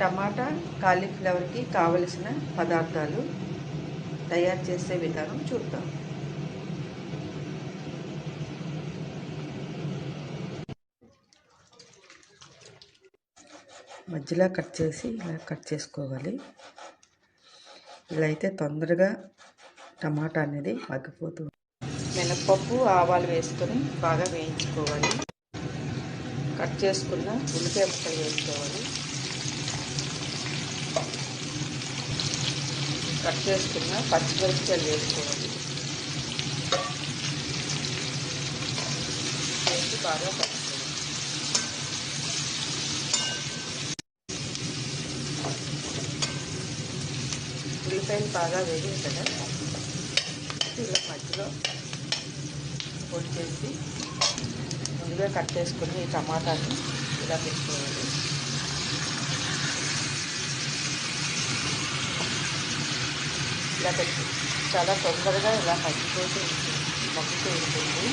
టమాటా కాలీఫ్లవర్కి కావలసిన పదార్థాలు తయారు చేసే విధానం చూద్దాం. మధ్యలో కట్ చేసి ఇలా కట్ చేసుకోవాలి. ఇలా అయితే తొందరగా టమాటా అనేది మగ్గిపోతుంది. మినపప్పు ఆవాలు వేసుకొని బాగా వేయించుకోవాలి. కట్ చేసుకున్న ఉల్లిపాయ ముక్కలు వేసుకోవాలి. కట్ చేసుకున్న పచ్చిమిరపకాయలు వేసుకోవాలి. వేసి బాగా కలుపుకోవాలి. ఉల్లిపాయలు బాగా వేగిన కదా ఇలా మధ్యలో పొడి చేసి ముందుగా కట్ చేసుకుని ఈ టమాటాని ఇలా పెట్టుకోవాలి. ఇలా పెట్టి చాలా తొందరగా ఇలా మగ్గుతూ ఉంటుంది.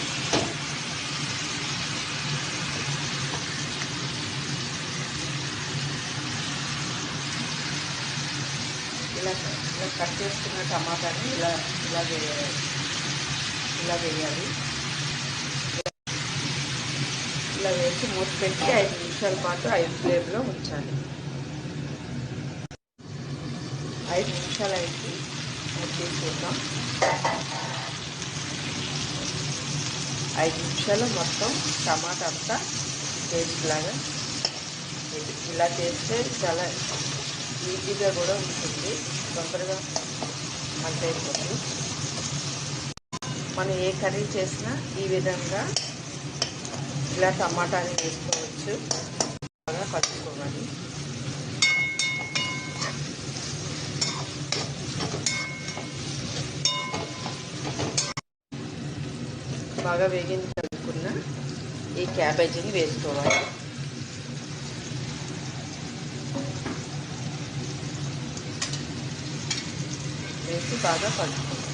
ఇలా కట్ చేసుకున్న టమాటాని ఇలా వేయాలి. ఇలా వేసి మూత పెట్టి 5 నిమిషాల పాటు హై ఫ్లేమ్లో ఉంచాలి. 5 నిమిషాలు అయింది, చూద్దాం. 5 నిమిషాలు మొత్తం టమాటా అంతా పేస్ట్ లాగా ఇలా చేస్తే చాలా ఈజీగా కూడా ఉంటుంది, తొందరగా మంట అయిపోతుంది. మనం ఏ కర్రీ చేసినా ఈ విధంగా ఇలా టమాటాని వేసుకోవచ్చు. బాగా కలుపుకోవాలి. బాగా కలుపుకున్న ఈ క్యాబేజీని వేసుకోవాలి. వేసి బాగా కలుపుకోవాలి.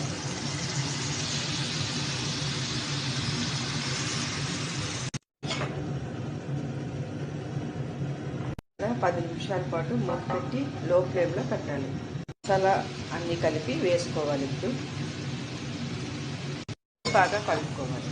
10 నిమిషాల పాటు మూత పెట్టి లో ఫ్లేమ్లో పెట్టాలి. మసాలా అన్నీ కలిపి వేసుకోవాలి. ఇప్పుడు బాగా కలుపుకోవాలి.